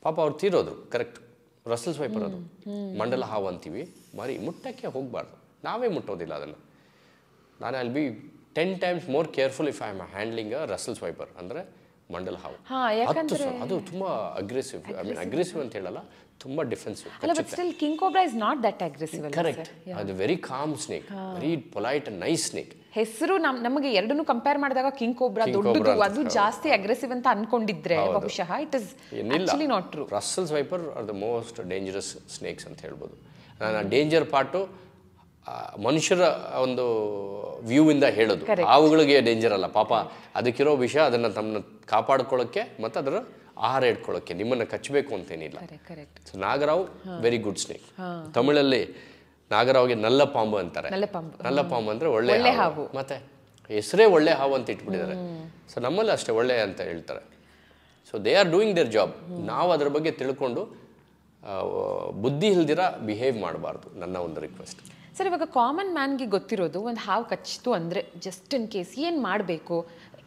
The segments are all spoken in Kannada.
ಪಾಪ ಅವ್ರು ತೀರೋದ್ರು, ಕರೆಕ್ಟ್. ರಸಲ್ಸ್ ವೈಪರ್ ಅದು ಮಂಡಲ ಹಾವು ಅಂತೀವಿ, ಮರಿ ಮುಟ್ಟಕ್ಕೆ ಹೋಗಬಾರ್ದು, ನಾವೇ ಮುಟ್ಟೋದಿಲ್ಲ ಅದನ್ನು. ನಾನು ಅಲ್ಲಿ B 10 times more careful if I am handling a Russell's wiper, ಅಂದರೆ ಮಂಡಲ ಹಾವು. ಅದು ತುಂಬ ಅಗ್ರೆಸಿವ್. ಐ ಮೀನ್ ಅಗ್ರೆಸಿವ್ ಅಂತ ಹೇಳಲ್ಲ, ತುಂಬ defensive. King cobra is not that aggressive. Correct. ಅದು very calm snake, very polite and nice snake. ಹೆಸರು ನಮಗೆ ಎರಡನ್ನೂ ಕಂಪೇರ್ ಮಾಡಿದಾಗ ಕಿಂಗ್ ಕೋಬ್ರಾ ದೊಡ್ಡದು, ಅದು ಜಾಸ್ತಿ ಅಗ್ರೆಸಿವ್ ಅಂತ ಅನ್ಕೊಂಡಿದ್ರೆ ಬಹುಶಃ it is actually not true. Russell's wiper are the most dangerous snakes ಅಂತ ಹೇಳ್ಬೋದು. ನಾನು ಡೇಂಜರ್ ಪಾರ್ಟು ಮನುಷ್ಯರ ಒಂದು ವ್ಯೂ ಇಂದ ಹೇಳೋದು, ಹಾವುಗಳಿಗೆ ಡೇಂಜರ್ ಅಲ್ಲ ಪಾಪ, ಅದಕ್ಕಿರೋ ವಿಷಯ ಅದನ್ನು ತಮ್ಮನ್ನ ಕಾಪಾಡ್ಕೊಳ್ಳೋಕ್ಕೆ ಮತ್ತು ಅದರ ಆಹಾರ ಇಟ್ಕೊಳ್ಳೋಕ್ಕೆ, ನಿಮ್ಮನ್ನು ಕಚ್ಚಬೇಕು ಅಂತೇನಿಲ್ಲ. ಸೊ ನಾಗರಾವ್ ವೆರಿ ಗುಡ್ ಸ್ನೇಕ್. ತಮಿಳಲ್ಲಿ ನಾಗರಾವ್ಗೆ ನಲ್ಲ ಪಾಂಬು ಅಂತಾರೆ. ನಲ್ಲ ಪಾಂಬು ಅಂದರೆ ಒಳ್ಳೆ ಹಾವು, ಮತ್ತೆ ಹೆಸರೇ ಒಳ್ಳೆ ಹಾವು ಅಂತ ಇಟ್ಬಿಟ್ಟಿದ್ದಾರೆ. ಸೊ ನಮ್ಮಲ್ಲಿ ಅಷ್ಟೇ ಒಳ್ಳೆ ಅಂತ ಹೇಳ್ತಾರೆ. So they are doing there job. ನಾವು ಅದ್ರ ಬಗ್ಗೆ ತಿಳ್ಕೊಂಡು ಬುದ್ಧಿ ಇಲ್ದಿರ ಬಿಹೇವ್ ಮಾಡಬಾರ್ದು, ನನ್ನ ಒಂದು ರಿಕ್ವೆಸ್ಟ್. ಸರ್, ಇವಾಗ ಕಾಮನ್ ಮ್ಯಾನ್ಗೆ ಗೊತ್ತಿರೋದು ಒಂದು ಹಾವು ಕಚ್ಚಿತು ಅಂದರೆ ಜಸ್ಟ್ ಇನ್ ಕೇಸ್ ಏನು ಮಾಡಬೇಕು,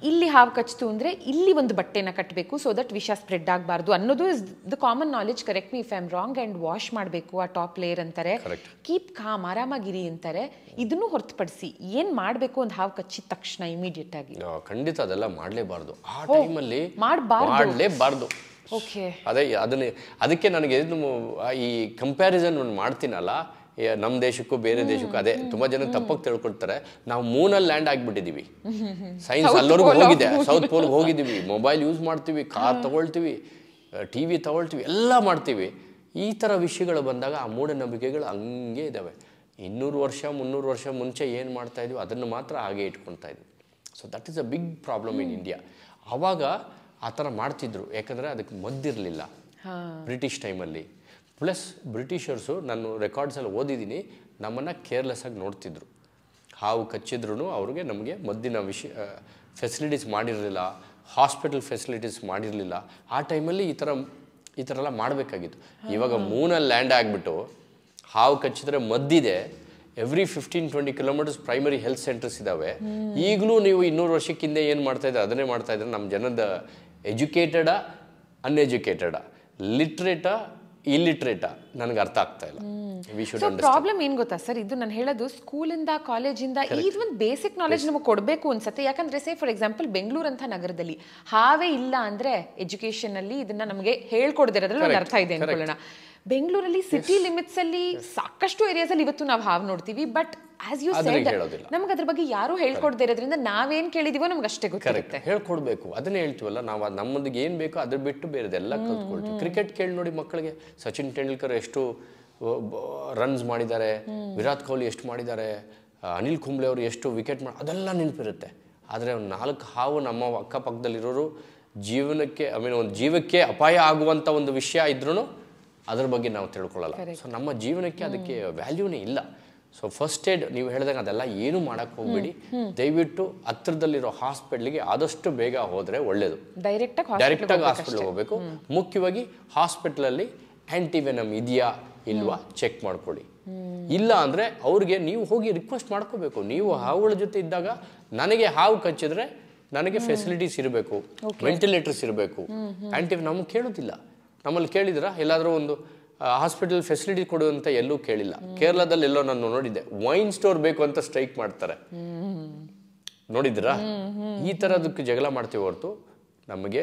ಇಲ್ಲಿ ಹಾವು ಕಚ್ಚಿತು ಅಂದರೆ ಇಲ್ಲಿ ಒಂದು ಬಟ್ಟೆನ ಕಟ್ಟಬೇಕು ಸೊ ದಟ್ ವಿಷ ಸ್ಪ್ರೆಡ್ ಆಗಬಾರ್ದು ಅನ್ನೋದು is the common knowledge. Correct me if I am wrong. And wash ಮಾಡಬೇಕು ಆ ಟಾಪ್ ಲೇಯರ್ ಅಂತಾರೆ, ಕೀಪ್ ಕಾಮ್ ಆರಾಮಾಗಿರಿ ಅಂತಾರೆ. ಇದನ್ನು ಹೊರತುಪಡಿಸಿ ಏನು ಮಾಡಬೇಕು ಒಂದು ಹಾವು ಕಚ್ಚಿದ ತಕ್ಷಣ ಇಮಿಡಿಯೇಟ್ ಆಗಿ? ಖಂಡಿತ ಅದೆಲ್ಲ ಮಾಡಲೇಬಾರ್ದು, ಆ ಟೈಮಲ್ಲಿ ಮಾಡಲೇಬಾರ್ದು. ಓಕೆ, ಅದಕ್ಕೆ ನನಗೆ ಈ ಕಂಪ್ಯಾರಿಸನ್ ಮಾಡ್ತೀನಲ್ಲ, ನಮ್ಮ ದೇಶಕ್ಕೂ ಬೇರೆ ದೇಶಕ್ಕೂ, ಅದೇ ತುಂಬ ಜನ ತಪ್ಪಾಗಿ ತಿಳ್ಕೊಳ್ತಾರೆ. ನಾವು ಮೂನಲ್ಲಿ ಲ್ಯಾಂಡ್ ಆಗಿಬಿಟ್ಟಿದ್ದೀವಿ, ಸೈನ್ಸ್ ಅಲ್ಲವರೆಗೂ ಹೋಗಿದೆ, ಸೌತ್ ಪೋಲ್ಗೆ ಹೋಗಿದ್ದೀವಿ, ಮೊಬೈಲ್ ಯೂಸ್ ಮಾಡ್ತೀವಿ, ಕಾರ್ ತಗೊಳ್ತೀವಿ, TV ತಗೊಳ್ತೀವಿ, ಎಲ್ಲ ಮಾಡ್ತೀವಿ. ಈ ಥರ ವಿಷಯಗಳು ಬಂದಾಗ ಆ ಮೂಢನಂಬಿಕೆಗಳು ಹಂಗೆ ಇದ್ದಾವೆ. 200 ವರ್ಷ 300 ವರ್ಷ ಮುಂಚೆ ಏನು ಮಾಡ್ತಾ ಇದ್ವಿ ಅದನ್ನು ಮಾತ್ರ ಹಾಗೆ ಇಟ್ಕೊಳ್ತಾ ಇದ್ವಿ. So that is a big problem in India. ಆವಾಗ ಆ ಥರ ಮಾಡ್ತಿದ್ರು, ಯಾಕಂದರೆ ಅದಕ್ಕೆ ಮದ್ದಿರಲಿಲ್ಲ ಬ್ರಿಟಿಷ್ ಟೈಮಲ್ಲಿ. ಪ್ಲಸ್ ಬ್ರಿಟಿಷರ್ಸು, ನಾನು ರೆಕಾರ್ಡ್ಸಲ್ಲಿ ಓದಿದ್ದೀನಿ, ನಮ್ಮನ್ನು ಕೇರ್ಲೆಸ್ಸಾಗಿ ನೋಡ್ತಿದ್ರು. ಹಾವು ಕಚ್ಚಿದ್ರೂ ಅವ್ರಿಗೆ ನಮಗೆ ಮದ್ದಿನ ಫೆಸಿಲಿಟೀಸ್ ಮಾಡಿರಲಿಲ್ಲ, ಹಾಸ್ಪಿಟಲ್ ಫೆಸಿಲಿಟೀಸ್ ಮಾಡಿರಲಿಲ್ಲ. ಆ ಟೈಮಲ್ಲಿ ಈ ಥರ ಎಲ್ಲ ಮಾಡಬೇಕಾಗಿತ್ತು. ಇವಾಗ ಮೂನಲ್ಲಿ ಲ್ಯಾಂಡ್ ಆಗಿಬಿಟ್ಟು ಹಾವು ಕಚ್ಚಿದ್ರೆ ಮದ್ದಿದೆ, every 15-20 kilometres primary health centres ಇದ್ದಾವೆ. ಈಗಲೂ ನೀವು 200 ವರ್ಷಕ್ಕಿಂತ ಏನು ಮಾಡ್ತಾಯಿದ್ರೆ ಅದನ್ನೇ ಮಾಡ್ತಾಯಿದ್ರೆ ನಮ್ಮ ಜನದ ಎಜುಕೇಟೆಡಾ ಅನ್ಎಜುಕೇಟೆಡಾ, ಲಿಟ್ರೇಟಾ ಇಲ್ಲಿಟ್ರೇಟಾ ನನಗೆ ಅರ್ಥ ಆಗ್ತಾ ಇಲ್ಲ. ಪ್ರಾಬ್ಲಮ್ ಏನ್ ಗೊತ್ತಾ ಸರ್, ಇದು ನಾನು ಹೇಳೋದು ಸ್ಕೂಲಿಂದ ಕಾಲೇಜಿಂದ ಇದೊಂದು ಬೇಸಿಕ್ ನಾಲೆಜ್ ನಮಗೆ ಕೊಡಬೇಕು ಅನ್ಸುತ್ತೆ. ಯಾಕಂದ್ರೆ ಸೇ ಫಾರ್ ಎಕ್ಸಾಂಪಲ್ ಬೆಂಗಳೂರು ಅಂತ ನಗರದಲ್ಲಿ ಹಾವೇ ಇಲ್ಲ ಅಂದ್ರೆ ಎಜುಕೇಶನ್ ಅಲ್ಲಿ ಇದನ್ನ ನಮಗೆ ಹೇಳ್ಕೊಡ್ದಿರೋದ್ರಲ್ಲಿ ಒಂದು ಅರ್ಥ ಇದೆ ಅನ್ಕೊಳ್ಳೋಣ. ಬೆಂಗಳೂರಲ್ಲಿ ಸಿಟಿ ಲಿಮಿಟ್ಸ್ ಅಲ್ಲಿ ಸಾಕಷ್ಟು ಏರಿಯಾಸ್ ಅಲ್ಲಿ ಇವತ್ತು ನಾವು ಹಾವು ನೋಡ್ತೀವಿ. ಬಟ್ ಆಸ್ ಯು ಸೆಡ್ ನಮ್ಗೆ ಅದ್ರ ಬಗ್ಗೆ ಯಾರು ಹೇಳ್ಕೊಡ್ದೇ ಇರೋದ್ರಿಂದ ನಾವೇನ್ ಕೇಳಿದೀವೋ ನಮ್ಗೆ ಅಷ್ಟೇ ಗೊತ್ತಿರುತ್ತೆ. ಹೇಳ್ಕೊಡ್ಬೇಕು, ಅದನ್ನೇ ಹೇಳ್ತೀವಲ್ಲ ನಾವು, ನಮ್ಮದಿಗೆ ಏನ್ ಬೇಕೋ ಅದ್ರ ಬಿಟ್ಟು ಬೇರೆದೆಲ್ಲ ಕಲ್ತ್ಕೊಳ್ತೀವಿ. ಕ್ರಿಕೆಟ್ ಕೇಳಿ ನೋಡಿ ಮಕ್ಕಳಿಗೆ, ಸಚಿನ್ ತೆಂಡೂಲ್ಕರ್ ಎಷ್ಟು ರನ್ಸ್ ಮಾಡಿದ್ದಾರೆ, ವಿರಾಟ್ ಕೊಹ್ಲಿ ಎಷ್ಟು ಮಾಡಿದ್ದಾರೆ, ಅನಿಲ್ ಕುಂಬ್ಳೆ ಅವರು ಎಷ್ಟು ವಿಕೆಟ್ ಅದೆಲ್ಲ ನೆನಪಿರುತ್ತೆ. ಆದರೆ ಒಂದು 4 ಹಾವು ನಮ್ಮ ಅಕ್ಕಪಕ್ಕದಲ್ಲಿರೋರು ಜೀವನಕ್ಕೆ ಒಂದು ಜೀವಕ್ಕೆ ಅಪಾಯ ಆಗುವಂಥ ಒಂದು ವಿಷಯ ಇದ್ರೂ ಅದ್ರ ಬಗ್ಗೆ ನಾವು ತಿಳ್ಕೊಳ್ಳಲ್ಲ. ಸೊ ನಮ್ಮ ಜೀವನಕ್ಕೆ ಅದಕ್ಕೆ ವ್ಯಾಲ್ಯೂನೇ ಇಲ್ಲ. ಸೊ ಫಸ್ಟ್ ಏಡ್ ನೀವು ಹೇಳಿದಾಗ ಅದೆಲ್ಲ ಏನು ಮಾಡೋಕ್ಕೆ ಹೋಗ್ಬೇಡಿ. ದಯವಿಟ್ಟು ಹತ್ರದಲ್ಲಿರೋ ಹಾಸ್ಪಿಟ್ಲಿಗೆ ಆದಷ್ಟು ಬೇಗ ಹೋದರೆ ಒಳ್ಳೆಯದು. ಡೈರೆಕ್ಟಾಗಿ ಹಾಸ್ಪಿಟ್ಲಿಗೆ ಹೋಗಬೇಕು. ಮುಖ್ಯವಾಗಿ ಹಾಸ್ಪಿಟ್ಲಲ್ಲಿ ಆ್ಯಂಟಿವೆನಮ್ ಇದೆಯಾ ಇಲ್ವಾ ಚೆಕ್ ಮಾಡ್ಕೊಳ್ಳಿ. ಇಲ್ಲ ಅಂದರೆ ಅವ್ರಿಗೆ ನೀವು ಹೋಗಿ ರಿಕ್ವೆಸ್ಟ್ ಮಾಡ್ಕೋಬೇಕು. ನೀವು ಹಾವುಗಳ ಜೊತೆ ಇದ್ದಾಗ ನನಗೆ ಹಾವು ಕಚ್ಚಿದ್ರೆ ನನಗೆ ಫೆಸಿಲಿಟೀಸ್ ಇರಬೇಕು, ವೆಂಟಿಲೇಟರ್ಸ್ ಇರಬೇಕು. ನಮಗೆ ಕೇಳೋದಿಲ್ಲ. ನಮ್ಮಲ್ಲಿ ಕೇಳಿದ್ರ ಎಲ್ಲಾದರೂ ಒಂದು ಹಾಸ್ಪಿಟಲ್ ಫೆಸಿಲಿಟಿ ಕೊಡುವಂತ ಎಲ್ಲೂ ಕೇಳಿಲ್ಲ. ಕೇರಳದಲ್ಲಿ ಎಲ್ಲೋ ನಾನು ನೋಡಿದ್ದೆ, ವೈನ್ ಸ್ಟೋರ್ ಬೇಕು ಅಂತ ಸ್ಟ್ರೈಕ್ ಮಾಡ್ತಾರೆ, ನೋಡಿದ್ರಾ? ಈ ಥರದಕ್ಕೆ ಜಗಳ ಮಾಡ್ತೀವಿ ಹೊರತು ನಮಗೆ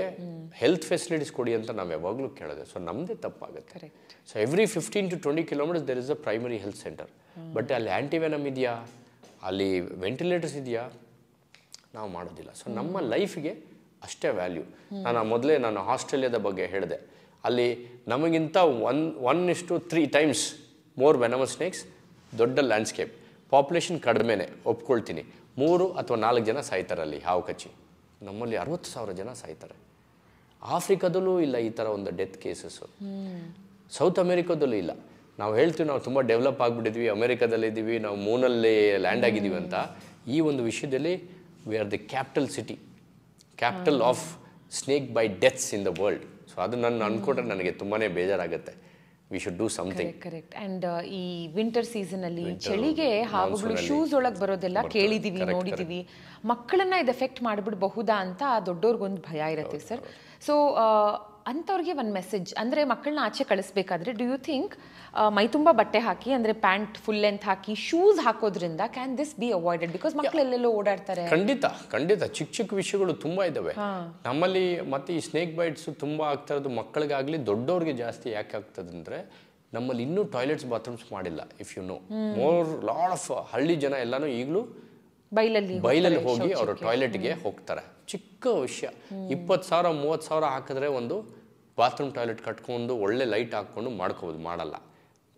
ಹೆಲ್ತ್ ಫೆಸಿಲಿಟೀಸ್ ಕೊಡಿ ಅಂತ ನಾವು ಯಾವಾಗಲೂ ಕೇಳೋದು. ಸೊ ನಮ್ಮದೇ ತಪ್ಪಾಗುತ್ತೆ. So every 15-20 kilometres there is a primary health centre. But ಅಲ್ಲಿ ಆ್ಯಂಟಿವೆನಮ್ ಇದೆಯಾ, ಅಲ್ಲಿ ವೆಂಟಿಲೇಟರ್ಸ್ ಇದೆಯಾ, ನಾವು ಮಾಡೋದಿಲ್ಲ. ಸೊ ನಮ್ಮ ಲೈಫಿಗೆ ಅಷ್ಟೇ ವ್ಯಾಲ್ಯೂ. ನಾನು ಆಸ್ಟ್ರೇಲಿಯಾದ ಬಗ್ಗೆ ಹೇಳಿದೆ. ಅಲ್ಲಿ ನಮಗಿಂತ 1:3 times ಮೋರ್ ವೆನಮಸ್ ಸ್ನೇಕ್ಸ್, ದೊಡ್ಡ ಲ್ಯಾಂಡ್ಸ್ಕೇಪ್, ಪಾಪ್ಯುಲೇಷನ್ ಕಡಿಮೆನೆ ಒಪ್ಕೊಳ್ತೀನಿ. 3 ಅಥವಾ 4 ಜನ ಸಾಯ್ತಾರೆ ಅಲ್ಲಿ ಹಾವು ಕಚ್ಚಿ. ನಮ್ಮಲ್ಲಿ 60,000 ಜನ ಸಾಯ್ತಾರೆ. ಆಫ್ರಿಕಾದಲ್ಲೂ ಇಲ್ಲ ಈ ಥರ ಒಂದು ಡೆತ್ ಕೇಸಸ್ಸು. ಸೌತ್ ಅಮೇರಿಕಾದಲ್ಲೂ ಇಲ್ಲ. ನಾವು ಹೇಳ್ತೀವಿ ನಾವು ತುಂಬ ಡೆವಲಪ್ ಆಗಿಬಿಟ್ಟಿದ್ವಿ, ಅಮೇರಿಕಾದಲ್ಲಿದ್ದೀವಿ, ನಾವು ಮೂನಲ್ಲಿ ಲ್ಯಾಂಡ್ ಆಗಿದ್ದೀವಿ ಅಂತ. ಈ ಒಂದು ವಿಷಯದಲ್ಲಿ we are the capital city, capital of snake by deaths in the world. So ಅದು ನನ್ನ ಅನ್ಕೊಂಡ್ರೆ ನನಗೆ ತುಂಬಾ ಬೇಜಾರಾಗುತ್ತೆ. We should do something. Correct. And ಈ ವಿಂಟರ್ ಸೀಸನಲ್ಲಿ ಚಳಿಗೆ ಹಾವುಗಳು ಶೂಸ್ ಒಳಗೆ ಬರೋದೆಲ್ಲ ಕೇಳಿದ್ದೀವಿ, ನೋಡಿದ್ದೀವಿ. ಮಕ್ಕಳನ್ನ ಇದು ಎಫೆಕ್ಟ್ ಮಾಡಿಬಿಡಬಹುದಾ ಅಂತ ದೊಡ್ಡವ್ರಿಗೊಂದು ಭಯ ಇರುತ್ತೆ ಸರ್. ಸೊ ಅಂಥವ್ರಿಗೆ ಒಂದು ಮೆಸೇಜ್ ಅಂದರೆ ಮಕ್ಕಳನ್ನ ಆಚೆ ಕಳಿಸ್ಬೇಕಾದ್ರೆ ಡು ಯು ಥಿಂಕ್ ಮೈ ತುಂಬ ಬಟ್ಟೆ ಹಾಕಿ ಅಂದರೆ ಪ್ಯಾಂಟ್ ಫುಲ್ ಲೆಂತ್ ಹಾಕಿ ಶೂಸ್ ಹಾಕೋದ್ರಿಂದ can this be avoided because ಮಕ್ಕಳು ಎಲ್ಲೆಲ್ಲೋ ಓಡಾಡ್ತಾರೆ? ಖಂಡಿತ ಚಿಕ್ಕ ಚಿಕ್ಕ ವಿಷಯಗಳು ತುಂಬ ಇದ್ದಾವೆ ನಮ್ಮಲ್ಲಿ. ಮತ್ತು ಈ ಸ್ನೇಕ್ ಬೈಟ್ಸ್ ತುಂಬ ಆಗ್ತಾ ಇರೋದು ಮಕ್ಕಳಿಗಾಗಲಿ ದೊಡ್ಡವ್ರಿಗೆ ಜಾಸ್ತಿ ಯಾಕೆ ಆಗ್ತದೆ ಅಂದರೆ ನಮ್ಮಲ್ಲಿ ಇನ್ನೂ ಟಾಯ್ಲೆಟ್ಸ್ ಬಾತ್ರೂಮ್ಸ್ ಮಾಡಿಲ್ಲ. If you know lot of ಹಳ್ಳಿ ಜನ ಎಲ್ಲನೂ ಈಗಲೂ ಬೈಲಲ್ಲಿ ಹೋಗಿ ಅವರು ಟಾಯ್ಲೆಟ್ಗೆ ಹೋಗ್ತಾರೆ. ಚಿಕ್ಕ ವಿಷಯ 20,000 30,000 ಹಾಕಿದ್ರೆ ಒಂದು ಬಾತ್ರೂಮ್ ಟಾಯ್ಲೆಟ್ ಕಟ್ಕೊಂಡು ಒಳ್ಳೆ ಲೈಟ್ ಹಾಕ್ಕೊಂಡು ಮಾಡ್ಕೋಬೋದು. ಮಾಡಲ್ಲ.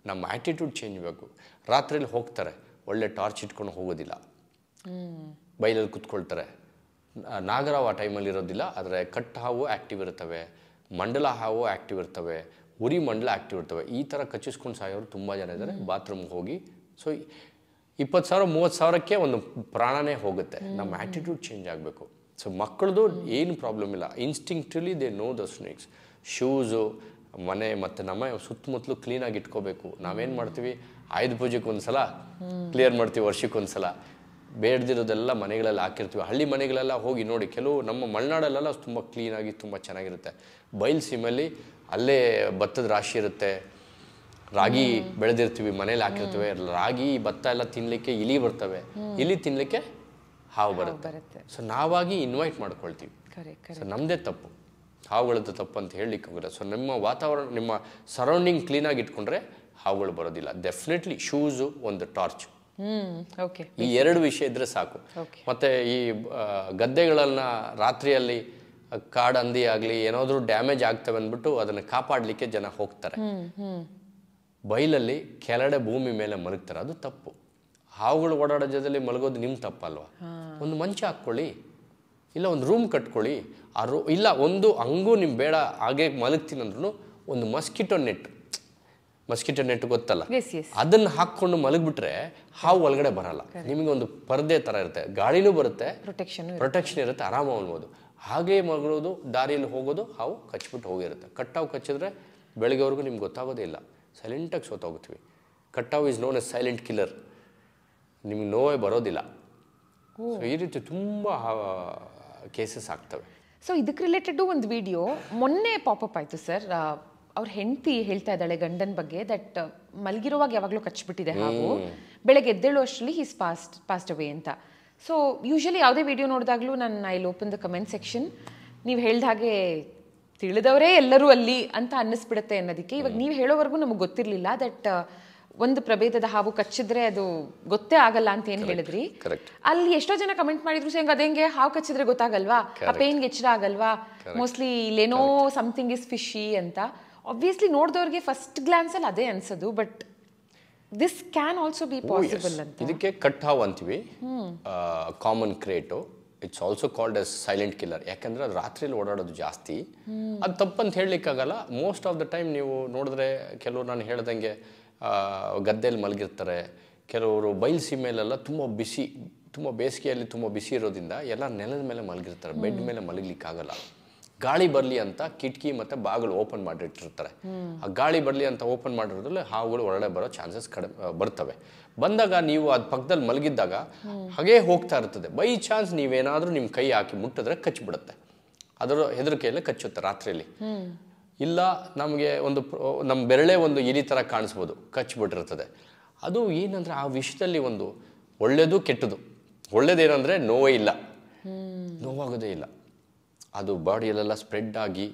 ನಮ್ಮ ಆ್ಯಟಿಟ್ಯೂಡ್ ಚೇಂಜ್ ಬೇಕು. ರಾತ್ರಿಯಲ್ಲಿ ಹೋಗ್ತಾರೆ, ಒಳ್ಳೆ ಟಾರ್ಚ್ ಇಟ್ಕೊಂಡು ಹೋಗೋದಿಲ್ಲ, ಬೈಲಲ್ಲಿ ಕುತ್ಕೊಳ್ತಾರೆ. ನಾಗರಾವ್ ಆ ಟೈಮಲ್ಲಿ ಇರೋದಿಲ್ಲ, ಆದರೆ ಕಟ್ ಹಾವು ಆ್ಯಕ್ಟಿವ್ ಇರ್ತವೆ, ಮಂಡಲ ಹಾವು ಆ್ಯಕ್ಟಿವ್ ಇರ್ತವೆ, ಉರಿ ಮಂಡಲ ಆ್ಯಕ್ಟಿವ್ ಇರ್ತವೆ. ಈ ಥರ ಕಚ್ಚಿಸ್ಕೊಂಡು ಸಾಯೋರು ತುಂಬ ಜನ ಇದ್ದಾರೆ. ಬಾತ್ರೂಮ್ಗೆ ಹೋಗಿ ಸೊ 20,000 30,000ಕ್ಕೆ ಒಂದು ಪ್ರಾಣನೇ ಹೋಗುತ್ತೆ. ನಮ್ಮ ಆ್ಯಟಿಟ್ಯೂಡ್ ಚೇಂಜ್ ಆಗಬೇಕು. ಸೊ ಮಕ್ಕಳದು ಏನು ಪ್ರಾಬ್ಲಮ್ ಇಲ್ಲ. Instinctively they know the snakes. Shoes, ಮನೆ ಮತ್ತು ನಮ್ಮ ಸುತ್ತಮುತ್ತಲು ಕ್ಲೀನಾಗಿ ಇಟ್ಕೋಬೇಕು. ನಾವೇನು ಮಾಡ್ತೀವಿ, ಆಯುಧ ಪೂಜೆಗೆ ಒಂದು ಸಲ ಕ್ಲಿಯರ್ ಮಾಡ್ತೀವಿ, ವರ್ಷಕ್ಕೊಂದು ಸಲ. ಬೇಡದಿರೋದೆಲ್ಲ ಮನೆಗಳಲ್ಲಿ ಹಾಕಿರ್ತೀವಿ. ಹಳ್ಳಿ ಮನೆಗಳೆಲ್ಲ ಹೋಗಿ ನೋಡಿ, ಕೆಲವು ನಮ್ಮ ಮಲೆನಾಡಲ್ಲೆಲ್ಲ ತುಂಬ ಕ್ಲೀನಾಗಿ ತುಂಬ ಚೆನ್ನಾಗಿರುತ್ತೆ. ಬಯಲು ಸೀಮೆಯಲ್ಲಿ ಅಲ್ಲೇ ಭತ್ತದ ರಾಶಿ ಇರುತ್ತೆ, ರಾಗಿ ಬೆಳೆದಿರ್ತೀವಿ, ಮನೇಲಿ ಹಾಕಿರ್ತೀವಿ. ರಾಗಿ ಭತ್ತ ಎಲ್ಲ ತಿನ್ನಲಿಕ್ಕೆ ಇಲಿ ಬರ್ತವೆ, ಇಲಿ ತಿನ್ನಲಿಕ್ಕೆ ಹಾವು ಬರುತ್ತೆ. ಸೊ ನಾವಾಗಿ ಇನ್ವೈಟ್ ಮಾಡ್ಕೊಳ್ತೀವಿ. ಸೊ ನಮ್ಮದೇ ತಪ್ಪು, ಹಾವುಗಳದ್ದು ತಪ್ಪು ಅಂತ ಹೇಳಲಿಕ್ಕೆ ಹೋಗಿಲ್ಲ. ಸೊ ನಿಮ್ಮ ವಾತಾವರಣ, ನಿಮ್ಮ ಸರೌಂಡಿಂಗ್ ಕ್ಲೀನಾಗಿ ಇಟ್ಕೊಂಡ್ರೆ ಹಾವುಗಳು ಬರೋದಿಲ್ಲ. ಡೆಫಿನೆಟ್ಲಿ ಶೂಸು, ಒಂದು ಟಾರ್ಚ್, ಈ 2 ವಿಷಯ ಇದ್ರೆ ಸಾಕು. ಮತ್ತು ಈ ಗದ್ದೆಗಳನ್ನ ರಾತ್ರಿಯಲ್ಲಿ ಕಾಡು ಆಗಲಿ ಏನಾದರೂ ಡ್ಯಾಮೇಜ್ ಆಗ್ತವೆ ಅಂದ್ಬಿಟ್ಟು ಅದನ್ನು ಕಾಪಾಡಲಿಕ್ಕೆ ಜನ ಹೋಗ್ತಾರೆ. ಬೈಲಲ್ಲಿ ಕೆಳಗಡೆ ಭೂಮಿ ಮೇಲೆ ಮಲಗ್ತಾರೆ, ಅದು ತಪ್ಪು. ಹಾವುಗಳು ಓಡಾಡೋ ಜಾಗದಲ್ಲಿ ಮಲಗೋದು ನಿಮ್ಮ ತಪ್ಪಲ್ವಾ? ಒಂದು ಮಂಚ ಹಾಕ್ಕೊಳ್ಳಿ, ಇಲ್ಲ ಒಂದು ರೂಮ್ ಕಟ್ಕೊಳ್ಳಿ. ಆ ಇಲ್ಲ ಒಂದು ಹಂಗೂ ನಿಮ್ಗೆ ಬೇಡ ಹಾಗೆ ಮಲಗ್ತೀನಿ ಅಂದ್ರೂ ಒಂದು ಮಸ್ಕಿಟೋ ನೆಟ್ ಗೊತ್ತಲ್ಲ, ಅದನ್ನು ಹಾಕ್ಕೊಂಡು ಮಲಗಿಬಿಟ್ರೆ ಹಾವು ಒಳಗಡೆ ಬರಲ್ಲ. ನಿಮಗೆ ಒಂದು ಪರದೆ ಥರ ಇರುತ್ತೆ, ಗಾಳಿನೂ ಬರುತ್ತೆ, ಪ್ರೊಟೆಕ್ಷನ್ ಇರುತ್ತೆ, ಆರಾಮ ಅನ್ಬೋದು. ಹಾಗೇ ಮಲಗೋದು, ದಾರಿಯಲ್ಲಿ ಹೋಗೋದು, ಹಾವು ಕಚ್ಬಿಟ್ಟು ಹೋಗಿರುತ್ತೆ. ಕಟ್ಟಾವು ಕಚ್ಚಿದ್ರೆ ಬೆಳಗ್ಗೆವರೆಗೂ ನಿಮ್ಗೆ ಗೊತ್ತಾಗೋದೇ ಇಲ್ಲ, ಸೈಲೆಂಟಾಗಿ ಸೋತೋಗ್ತೀವಿ. ಕಟ್ಟಾವು is known as silent killer. ನಿಮ್ಗೆ ನೋವೇ ಬರೋದಿಲ್ಲ. ಸೊ ಈ ರೀತಿ ತುಂಬ ಕೇಸಸ್ ಆಗ್ತವೆ. ಸೊ ಇದಕ್ಕೆ ರಿಲೇಟೆಡ್ ಒಂದು ವಿಡಿಯೋ ಮೊನ್ನೆ ಪಾಪಪ್ ಆಯಿತು ಸರ್. ಅವ್ರ ಹೆಂಡತಿ ಹೇಳ್ತಾ ಇದ್ದಾಳೆ ಗಂಡನ ಬಗ್ಗೆ, ದಟ್ ಮಲಗಿರುವಾಗ ಯಾವಾಗಲೂ ಕಚ್ಬಿಟ್ಟಿದೆ ಹಾವು, ಬೆಳಗ್ಗೆ ಎದ್ದೇಳೋ ಅಷ್ಟರಲ್ಲಿ ಹೀಸ್ ಪಾಸ್ಟ್ ಅವೇ ಅಂತ. ಸೊ ಯೂಶಲಿ ಯಾವುದೇ ವಿಡಿಯೋ ನೋಡಿದಾಗಲೂ ನಾನು I open the comment section, ನೀವು ಹೇಳ್ದ ಹಾಗೆ ತಿಳಿದವರೇ ಎಲ್ಲರೂ ಅಲ್ಲಿ ಅಂತ ಅನ್ನಿಸ್ಬಿಡುತ್ತೆ ಅನ್ನೋದಕ್ಕೆ. ಇವಾಗ ನೀವು ಹೇಳೋವರೆಗೂ ನಮಗೆ ಗೊತ್ತಿರಲಿಲ್ಲ ದಟ್ ಒಂದು ಪ್ರಭೇದದ ಹಾವು ಕಚ್ಚಿದ್ರೆ ಅದು ಗೊತ್ತೇ ಆಗಲ್ಲ ಅಂತ ಏನು ಹೇಳಿದ್ರಿ. ಅಲ್ಲಿ ಎಷ್ಟೋ ಜನ ಕಮೆಂಟ್ ಮಾಡಿದ್ರು, ಹೆಂಗೆ ಅದೇಂಗೆ ಹಾವು ಕಚ್ಚಿದ್ರೆ ಗೊತ್ತಾಗಲ್ವಾ, ಆ ಪೇನ್ಗೆ ಎಚ್ಚರ ಆಗಲ್ವಾ, ಮೋಸ್ಟ್ಲಿ ಇಲ್ಲೇನೋ ಸಮಥಿಂಗ್ ಇಸ್ ಫಿಶಿ ಅಂತ. ಆಬ್ವಿಯಸ್ಲಿ ನೋಡಿದವ್ರಿಗೆ ಫಸ್ಟ್ ಗ್ಲಾನ್ಸ್ ಅಲ್ಲಿ ಅದೇ ಅನ್ಸೋದು, but this can also be possible ಅಂತ. ಇದಕ್ಕೆ ಕಟ್ ಹಾವು ಅಂತೀವಿ, common crate. It's also called as silent killer. ಯಾಕಂದರೆ ಅದು ರಾತ್ರಿಯಲ್ಲಿ ಓಡಾಡೋದು ಜಾಸ್ತಿ. ಅದು ತಪ್ಪಂತ ಹೇಳಲಿಕ್ಕಾಗಲ್ಲ. ಮೋಸ್ಟ್ ಆಫ್ ದ ಟೈಮ್ ನೀವು ನೋಡಿದ್ರೆ ಕೆಲವರು ನಾನು ಹೇಳ್ದಂಗೆ ಗದ್ದೆಯಲ್ಲಿ ಮಲಗಿರ್ತಾರೆ, ಕೆಲವರು ಬಯಲು ಸೀಮೆಲೆಲ್ಲ ತುಂಬ ಬೇಸಿಗೆಯಲ್ಲಿ ತುಂಬ ಬಿಸಿ ಇರೋದ್ರಿಂದ ಎಲ್ಲ ನೆಲದ ಮೇಲೆ ಮಲಗಿರ್ತಾರೆ, ಬೆಡ್ ಮೇಲೆ ಮಲಗಲಿಕ್ಕಾಗಲ್ಲ. ಗಾಳಿ ಬರಲಿ ಅಂತ ಕಿಟಕಿ ಮತ್ತು ಬಾಗಿಲು ಓಪನ್ ಮಾಡಿಟ್ಟಿರ್ತಾರೆ. ಆ ಗಾಳಿ ಬರಲಿ ಅಂತ ಓಪನ್ ಮಾಡಿರೋದ್ರಲ್ಲಿ ಹಾವುಗಳು ಹೊರಗಡೆ ಬರೋ ಚಾನ್ಸಸ್ ಬರ್ತವೆ. ಬಂದಾಗ ನೀವು ಅದು ಪಕ್ಕದಲ್ಲಿ ಮಲಗಿದ್ದಾಗ ಹಾಗೇ ಹೋಗ್ತಾ ಇರ್ತದೆ. ಬೈ ಚಾನ್ಸ್ ನೀವೇನಾದರೂ ನಿಮ್ಮ ಕೈ ಹಾಕಿ ಮುಟ್ಟಿದ್ರೆ ಕಚ್ಚಿಬಿಡುತ್ತೆ. ಅದರ ಹೆದರಿಕೆಯಲ್ಲೇ ಕಚ್ಚುತ್ತೆ ರಾತ್ರಿಯಲ್ಲಿ. ಇಲ್ಲ ನಮಗೆ ನಮ್ಮ ಬೆರಳೆ ಒಂದು ಇಲಿ ಥರ ಕಾಣಿಸ್ಬೋದು, ಕಚ್ಚಿಬಿಟ್ಟಿರ್ತದೆ. ಅದು ಏನಂದರೆ ಆ ವಿಷಯದಲ್ಲಿ ಒಂದು ಒಳ್ಳೆಯದು ಕೆಟ್ಟದು. ಒಳ್ಳೇದೇನೆಂದರೆ ನೋವೇ ಇಲ್ಲ, ನೋವಾಗೋದೇ ಇಲ್ಲ. ಅದು ಬಾಡಿಯಲ್ಲೆಲ್ಲ ಸ್ಪ್ರೆಡ್ ಆಗಿ